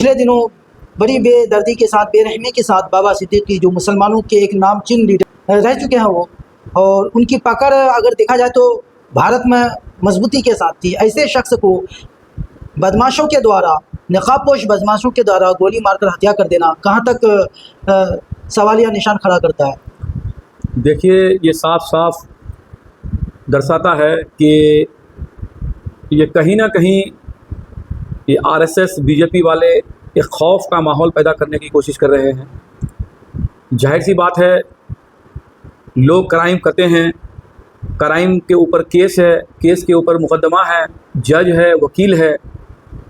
पिछले दिनों बड़ी बेदर्दी के साथ, बेरहमी के साथ बाबा सिद्दीकी जो मुसलमानों के एक नामचीन लीडर रह चुके हैं वो, और उनकी पकड़ अगर देखा जाए तो भारत में मजबूती के साथ थी। ऐसे शख्स को बदमाशों के द्वारा, नकाबपोश बदमाशों के द्वारा गोली मारकर हत्या कर देना कहाँ तक सवालिया निशान खड़ा करता है? देखिए, ये साफ साफ दर्शाता है कि ये कहीं ना कहीं ये आरएसएस बीजेपी वाले एक खौफ का माहौल पैदा करने की कोशिश कर रहे हैं। जाहिर सी बात है, लोग क्राइम करते हैं, क्राइम के ऊपर केस है, केस के ऊपर मुकदमा है, जज है, वकील है।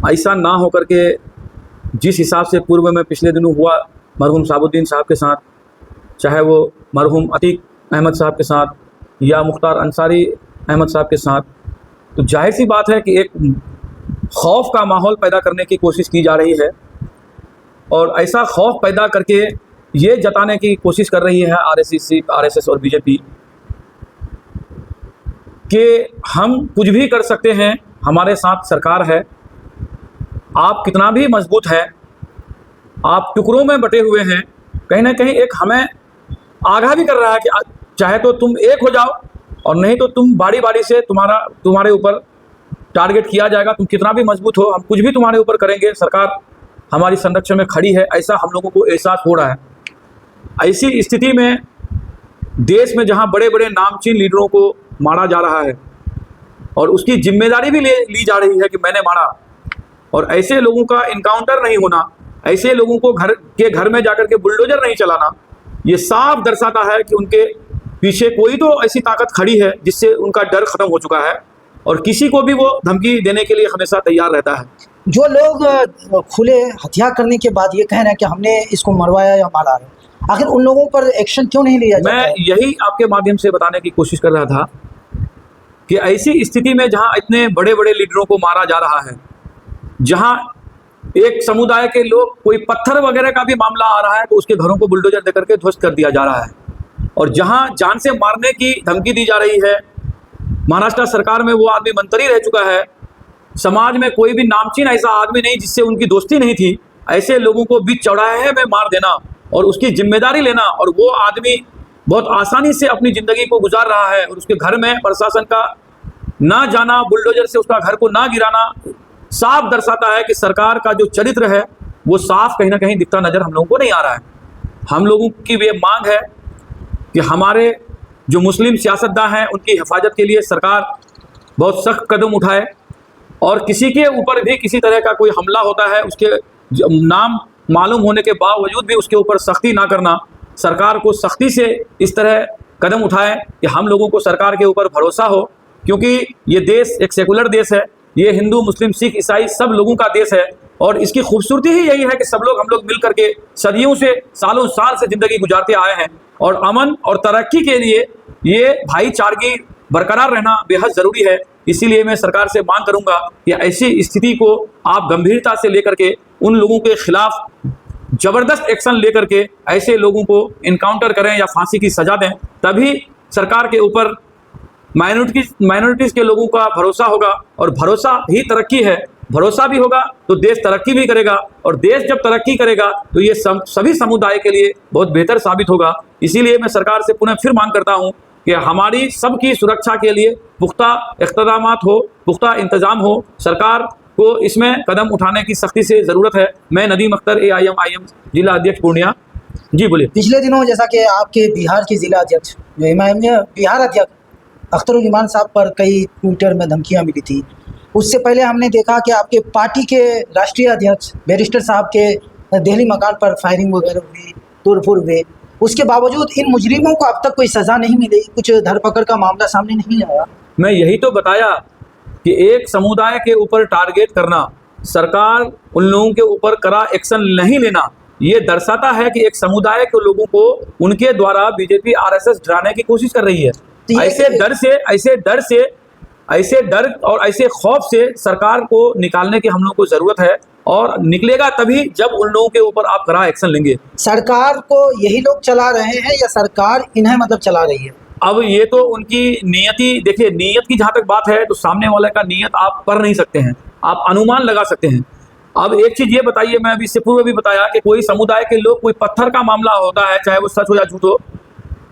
ऐसा ना हो करके जिस हिसाब से पूर्व में पिछले दिनों हुआ मरहूम शहाबुद्दीन साहब के साथ, चाहे वो मरहूम अतीक अहमद साहब के साथ या मुख्तार अंसारी अहमद साहब के साथ, तो जाहिर सी बात है कि एक खौफ का माहौल पैदा करने की कोशिश की जा रही है। और ऐसा खौफ पैदा करके ये जताने की कोशिश कर रही है आरएसएस और बीजेपी कि हम कुछ भी कर सकते हैं, हमारे साथ सरकार है, आप कितना भी मजबूत है, आप टुकड़ों में बटे हुए हैं। कहीं ना कहीं एक हमें आगाह भी कर रहा है कि चाहे तो तुम एक हो जाओ और नहीं तो तुम बारी बारी से तुम्हारे ऊपर टारगेट किया जाएगा। तुम कितना भी मजबूत हो, हम कुछ भी तुम्हारे ऊपर करेंगे, सरकार हमारी संरक्षण में खड़ी है, ऐसा हम लोगों को एहसास हो रहा है। ऐसी स्थिति में देश में जहां बड़े बड़े नामचीन लीडरों को मारा जा रहा है और उसकी जिम्मेदारी भी ली जा रही है कि मैंने मारा, और ऐसे लोगों का इनकाउंटर नहीं होना, ऐसे लोगों को घर में जाकर के बुलडोजर नहीं चलाना, ये साफ दर्शाता है कि उनके पीछे कोई तो ऐसी ताकत खड़ी है जिससे उनका डर खत्म हो चुका है और किसी को भी वो धमकी देने के लिए हमेशा तैयार रहता है। जो लोग खुले हत्या करने के बाद ये कह रहे हैं कि हमने इसको मरवाया या मारा है, आखिर उन लोगों पर एक्शन क्यों नहीं लिया जाता? मैं यही आपके माध्यम से बताने की कोशिश कर रहा था कि ऐसी स्थिति में जहां इतने बड़े बड़े लीडरों को मारा जा रहा है, जहां एक समुदाय के लोग, कोई पत्थर वगैरह का भी मामला आ रहा है तो उसके घरों को बुलडोजर देकर के ध्वस्त कर दिया जा रहा है, और जहां जान से मारने की धमकी दी जा रही है। महाराष्ट्र सरकार में वो आदमी मंत्री रह चुका है, समाज में कोई भी नामचीन ऐसा आदमी नहीं जिससे उनकी दोस्ती नहीं थी, ऐसे लोगों को बीच चौराहे में मार देना और उसकी जिम्मेदारी लेना, और वो आदमी बहुत आसानी से अपनी ज़िंदगी को गुजार रहा है और उसके घर में प्रशासन का ना जाना, बुलडोजर से उसका घर को ना गिराना, साफ दर्शाता है कि सरकार का जो चरित्र है वो साफ कहीं ना कहीं दिखता नज़र हम लोगों को नहीं आ रहा है। हम लोगों की ये मांग है कि हमारे जो मुस्लिम सियासतदान हैं उनकी हिफाजत के लिए सरकार बहुत सख्त कदम उठाए, और किसी के ऊपर भी किसी तरह का कोई हमला होता है उसके नाम मालूम होने के बावजूद भी उसके ऊपर सख्ती ना करना, सरकार को सख्ती से इस तरह कदम उठाएं कि हम लोगों को सरकार के ऊपर भरोसा हो, क्योंकि ये देश एक सेकुलर देश है, ये हिंदू मुस्लिम सिख ईसाई सब लोगों का देश है, और इसकी खूबसूरती ही यही है कि हम लोग मिल करके सदियों से, सालों साल से ज़िंदगी गुजारते आए हैं, और अमन और तरक्की के लिए ये भाईचारगी बरकरार रहना बेहद ज़रूरी है। इसीलिए मैं सरकार से मांग करूंगा कि ऐसी स्थिति को आप गंभीरता से लेकर के उन लोगों के खिलाफ ज़बरदस्त एक्शन लेकर के ऐसे लोगों को इनकाउंटर करें या फांसी की सज़ा दें, तभी सरकार के ऊपर माइनॉरिटीज़ के लोगों का भरोसा होगा, और भरोसा ही तरक्की है। भरोसा भी होगा तो देश तरक्की भी करेगा, और देश जब तरक्की करेगा तो ये सभी समुदाय के लिए बहुत बेहतर साबित होगा। इसीलिए मैं सरकार से पुनः फिर मांग करता हूँ कि हमारी सबकी सुरक्षा के लिए पुख्ता इक़्तिदामात हो, पुख्ता इंतज़ाम हो, सरकार को इसमें कदम उठाने की सख्ती से ज़रूरत है। मैं नदीम अख्तर AIM जिला अध्यक्ष पूर्णिया। जी बोलिए। पिछले दिनों जैसा कि आपके बिहार के जिला अध्यक्ष बिहार अध्यक्ष अख्तरुल इमान साहब पर कई ट्विटर में धमकियाँ मिली थी, उससे पहले हमने देखा कि आपके पार्टी के राष्ट्रीय अध्यक्ष बैरिस्टर साहब के दिल्ली मकान पर फायरिंग वगैरह हुई, तोड़फोड़ हुए, उसके बावजूद इन मुजरिमों को अब तक कोई सज़ा नहीं मिली, कुछ धरपकड़ का मामला सामने नहीं आया। मैं यही तो बताया कि एक समुदाय के ऊपर टारगेट करना, सरकार उन लोगों के ऊपर कड़ा एक्शन नहीं लेना, ये दर्शाता है कि एक समुदाय के लोगों को उनके द्वारा बीजेपी RSS डराने की कोशिश कर रही है। ऐसे डर और ऐसे खौफ से सरकार को निकालने की हम लोगों को ज़रूरत है, और निकलेगा तभी जब उन लोगों के ऊपर आप कड़ा एक्शन लेंगे। सरकार को यही लोग चला रहे हैं या सरकार इन्हें चला रही है? अब ये तो उनकी नियति, देखिए नीयत की जहाँ तक बात है तो सामने वाले का नियत आप कर नहीं सकते हैं, आप अनुमान लगा सकते हैं, अब एक चीज ये बताइए, मैं अभी इससे पूर्व भी बताया कि कोई समुदाय के लोग, कोई पत्थर का मामला होता है, चाहे वो सच हो या झूठ हो,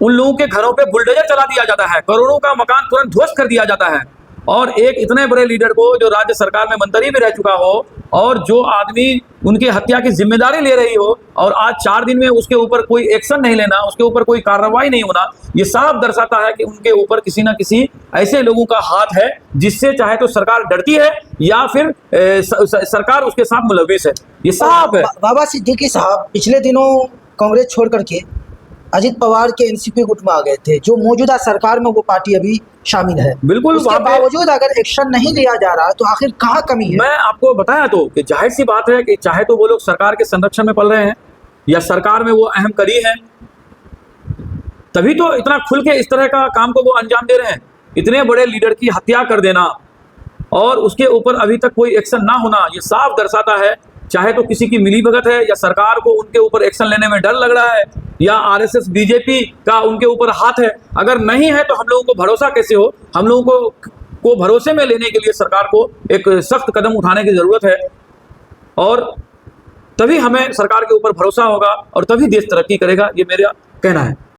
उन लोगों के घरों पे बुलडोजर चला दिया जाता है, करोड़ों का मकान तुरंत ध्वस्त कर दिया जाता है। और एक इतने बड़े लीडर को, जो राज्य सरकार में मंत्री भी रह चुका हो, और जो आदमी उनकी हत्या की जिम्मेदारी ले रही हो, और आज 4 दिन में उसके ऊपर कोई एक्शन नहीं लेना, उसके ऊपर कोई कार्रवाई नहीं होना, ये साफ दर्शाता है कि उनके ऊपर किसी ना किसी ऐसे लोगों का हाथ है जिससे चाहे तो सरकार डरती है या फिर सरकार उसके साथ मुलविस है। ये साफ है। बाबा सिद्दीकी साहब पिछले दिनों कांग्रेस छोड़ करके अजित पवार के एनसीपी गुट में आ गए थे, जो मौजूदा सरकार में वो पार्टी अभी शामिल है। बिल्कुल, उसके बावजूद अगर एक्शन नहीं लिया जा रहा तो आखिर कहाँ कमी है? मैं आपको बताया तो कि जाहिर सी बात है कि चाहे तो वो लोग सरकार के संरक्षण में पल रहे हैं या सरकार में वो अहम कड़ी हैं, तभी तो इतना खुल के इस तरह का काम को वो अंजाम दे रहे हैं। इतने बड़े लीडर की हत्या कर देना और उसके ऊपर अभी तक कोई एक्शन ना होना, ये साफ दर्शाता है चाहे तो किसी की मिलीभगत है, या सरकार को उनके ऊपर एक्शन लेने में डर लग रहा है, या आरएसएस बीजेपी का उनके ऊपर हाथ है। अगर नहीं है तो हम लोगों को भरोसा कैसे हो? हम लोगों को भरोसे में लेने के लिए सरकार को एक सख्त कदम उठाने की जरूरत है, और तभी हमें सरकार के ऊपर भरोसा होगा और तभी देश तरक्की करेगा, ये मेरा कहना है।